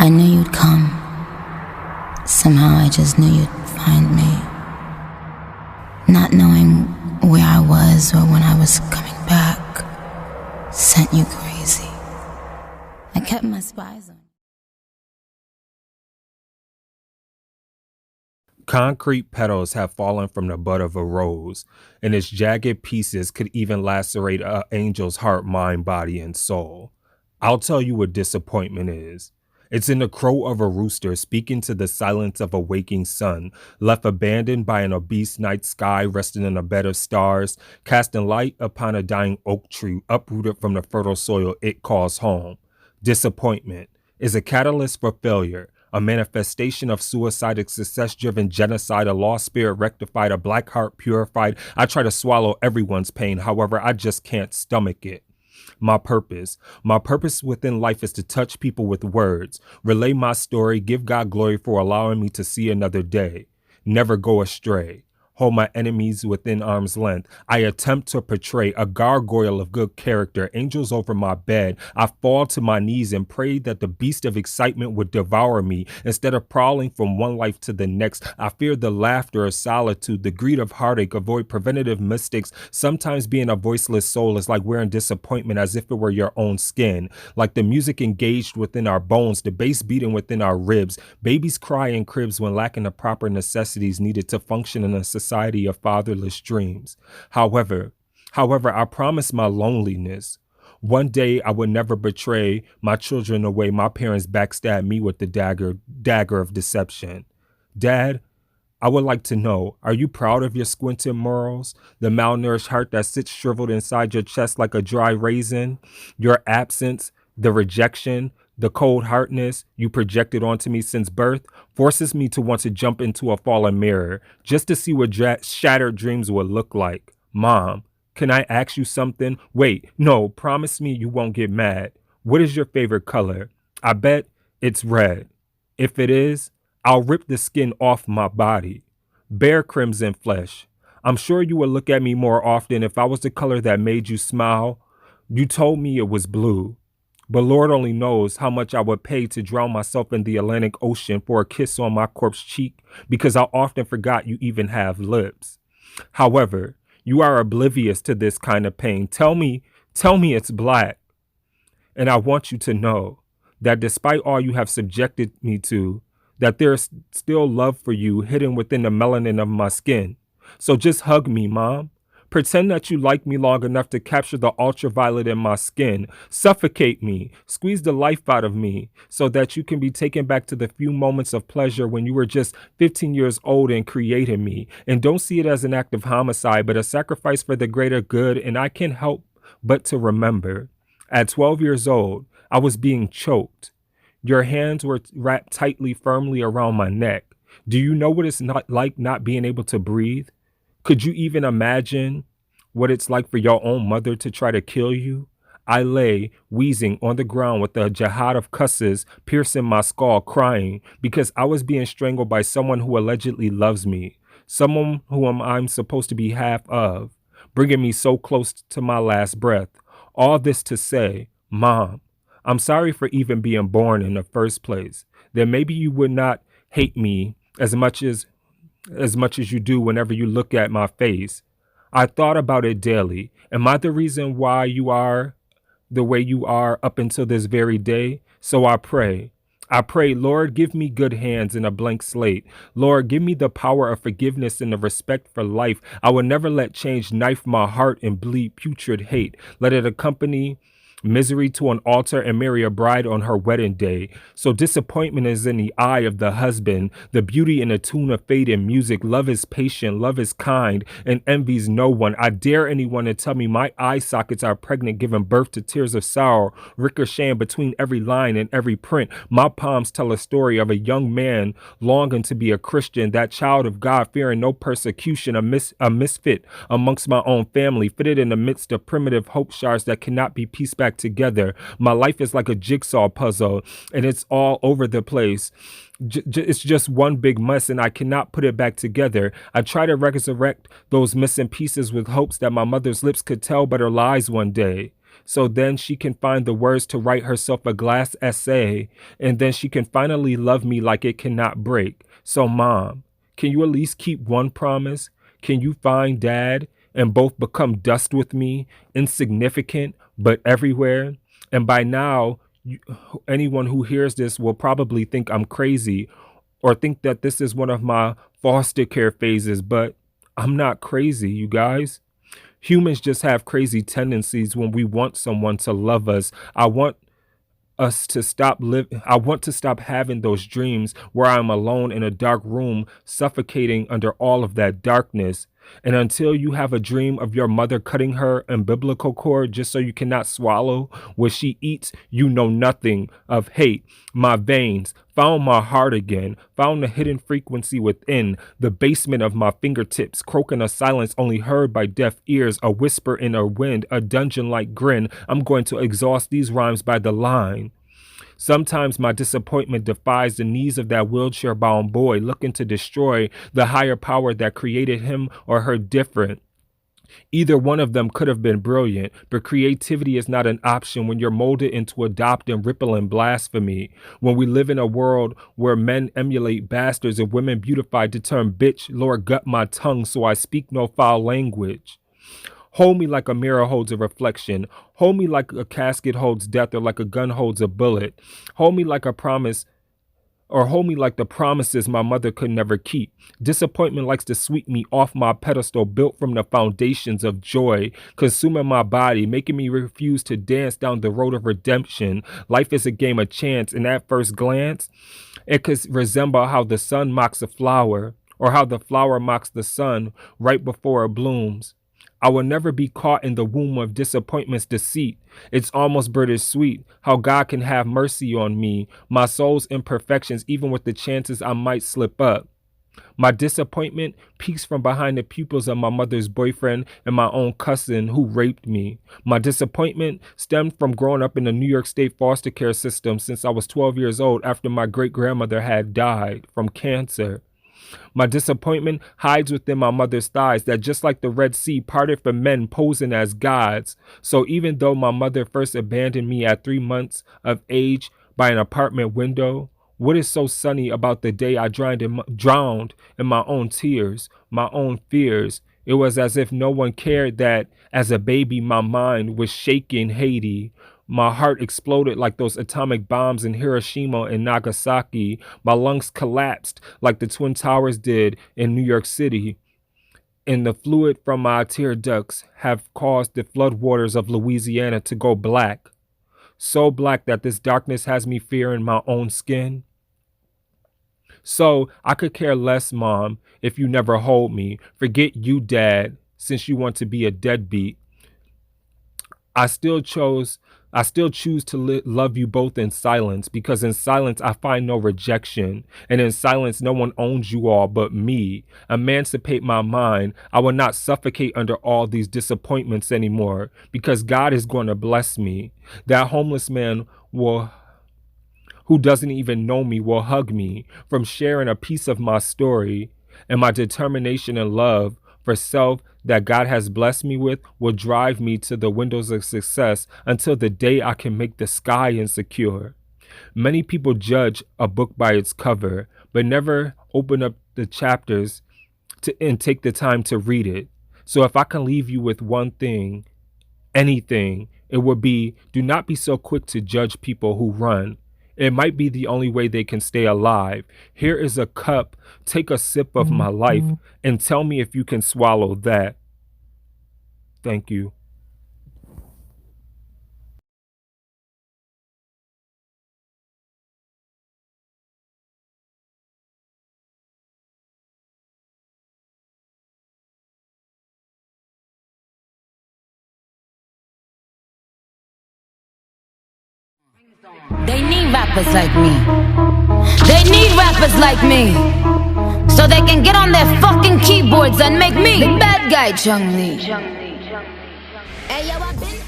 I knew you'd come. Somehow I just knew you'd find me. Not knowing where I was or when I was coming back sent you crazy. I kept my spies on you. Concrete petals have fallen from the bud of a rose, and its jagged pieces could even lacerate an angel's heart, mind, body, and soul. I'll tell you what disappointment is. It's in the crow of a rooster speaking to the silence of a waking sun, left abandoned by an obese night sky resting in a bed of stars, casting light upon a dying oak tree uprooted from the fertile soil it calls home. Disappointment is a catalyst for failure, a manifestation of suicide, a success-driven genocide, a lost spirit rectified, a black heart purified. I try to swallow everyone's pain, however, I just can't stomach it. My purpose within life is to touch people with words, relay my story, give God glory for allowing me to see another day, never go astray. Hold my enemies within arm's length. I attempt to portray a gargoyle of good character, angels over my bed. I fall to my knees and pray that the beast of excitement would devour me. Instead of prowling from one life to the next, I fear the laughter of solitude, the greed of heartache, avoid preventative mistakes. Sometimes being a voiceless soul is like wearing disappointment as if it were your own skin. Like the music engaged within our bones, the bass beating within our ribs. Babies cry in cribs when lacking the proper necessities needed to function in a society of fatherless dreams. However, I promise my loneliness. One day I would never betray my children the way my parents backstabbed me with the dagger of deception. Dad, I would like to know, are you proud of your squinted morals? The malnourished heart that sits shriveled inside your chest like a dry raisin? Your absence, the rejection, the cold hardness you projected onto me since birth forces me to want to jump into a fallen mirror just to see what shattered dreams would look like. Mom, can I ask you something? Wait, no, promise me you won't get mad. What is your favorite color? I bet it's red. If it is, I'll rip the skin off my body. Bare crimson flesh. I'm sure you would look at me more often if I was the color that made you smile. You told me it was blue. But Lord only knows how much I would pay to drown myself in the Atlantic Ocean for a kiss on my corpse cheek, because I often forgot you even have lips. However, you are oblivious to this kind of pain. Tell me it's black. And I want you to know that despite all you have subjected me to, that there's still love for you hidden within the melanin of my skin. So just hug me, Mom. Pretend that you like me long enough to capture the ultraviolet in my skin. Suffocate me. Squeeze the life out of me so that you can be taken back to the few moments of pleasure when you were just 15 years old and created me. And don't see it as an act of homicide, but a sacrifice for the greater good. And I can't help but to remember, at 12 years old, I was being choked. Your hands were wrapped tightly, firmly around my neck. Do you know what it's like not being able to breathe? Could you even imagine what it's like for your own mother to try to kill you? I lay, wheezing on the ground with a jihad of cusses piercing my skull, crying because I was being strangled by someone who allegedly loves me, someone whom I'm supposed to be half of, bringing me so close to my last breath. All this to say, Mom, I'm sorry for even being born in the first place. Then maybe you would not hate me as much as you do whenever you look at my face. I thought about it daily. Am I the reason why you are the way you are up until this very day? So I pray, Lord, give me good hands and a blank slate. Lord, give me the power of forgiveness and the respect for life. I will never let change knife my heart and bleed putrid hate. Let it accompany misery to an altar and marry a bride on her wedding day. So disappointment is in the eye of the husband, the beauty in the tune of fate and music. Love is patient, love is kind, and envies no one. I dare anyone to tell me my eye sockets are pregnant, giving birth to tears of sorrow, ricocheting between every line and every print. My palms tell a story of a young man longing to be a Christian, that child of God, fearing no persecution, a misfit amongst my own family, fitted in the midst of primitive hope shards that cannot be pieced back together. My life is like a jigsaw puzzle and it's all over the place. It's just one big mess and I cannot put it back together. I try to resurrect those missing pieces with hopes that my mother's lips could tell better lies one day. So then she can find the words to write herself a glass essay, and then she can finally love me like it cannot break. So, Mom, can you at least keep one promise? Can you find Dad and both become dust with me, insignificant, but everywhere? And by now, anyone who hears this will probably think I'm crazy or think that this is one of my foster care phases, but I'm not crazy, you guys. Humans just have crazy tendencies when we want someone to love us. I want to stop having those dreams where I'm alone in a dark room, suffocating under all of that darkness. And until you have a dream of your mother cutting her umbilical cord just so you cannot swallow what she eats, you know nothing of hate. My veins found my heart again, found the hidden frequency within the basement of my fingertips, croaking a silence only heard by deaf ears, a whisper in a wind, a dungeon-like grin. I'm going to exhaust these rhymes by the line. Sometimes my disappointment defies the needs of that wheelchair-bound boy looking to destroy the higher power that created him or her different. Either one of them could have been brilliant, but creativity is not an option when you're molded into adopting ripple and blasphemy. When we live in a world where men emulate bastards and women beautified to turn bitch, Lord, gut my tongue so I speak no foul language. Hold me like a mirror holds a reflection. Hold me like a casket holds death or like a gun holds a bullet. Hold me like a promise, or hold me like the promises my mother could never keep. Disappointment likes to sweep me off my pedestal built from the foundations of joy, consuming my body, making me refuse to dance down the road of redemption. Life is a game of chance, and at first glance, it could resemble how the sun mocks a flower, or how the flower mocks the sun right before it blooms. I will never be caught in the womb of disappointment's deceit. It's almost bittersweet how God can have mercy on me, my soul's imperfections, even with the chances I might slip up. My disappointment peeks from behind the pupils of my mother's boyfriend and my own cousin who raped me. My disappointment stemmed from growing up in the New York State foster care system since I was 12 years old after my great-grandmother had died from cancer. My disappointment hides within my mother's thighs that just like the Red Sea parted for men posing as gods. So even though my mother first abandoned me at 3 months of age by an apartment window, what is so sunny about the day I drowned in my own tears, my own fears? It was as if no one cared that as a baby my mind was shaking Haiti. My heart exploded like those atomic bombs in Hiroshima and Nagasaki. My lungs collapsed like the Twin Towers did in New York City. And the fluid from my tear ducts have caused the floodwaters of Louisiana to go black. So black that this darkness has me fearing my own skin. So I could care less, Mom, if you never hold me. Forget you, Dad, since you want to be a deadbeat. I still choose to love you both in silence, because in silence I find no rejection, and in silence no one owns you all but me. Emancipate my mind. I will not suffocate under all these disappointments anymore, because God is going to bless me. That homeless man who doesn't even know me will hug me from sharing a piece of my story, and my determination and love for self that God has blessed me with will drive me to the windows of success until the day I can make the sky insecure. Many people judge a book by its cover, but never open up the chapters and take the time to read it. So if I can leave you with one thing, anything, it would be, do not be so quick to judge people who run. It might be the only way they can stay alive. Here is a cup. Take a sip of my life and tell me if you can swallow that. Thank you. They need rappers like me. They need rappers like me, so they can get on their fucking keyboards and make me the bad guy, Chung Lee. Hey, yo, I've been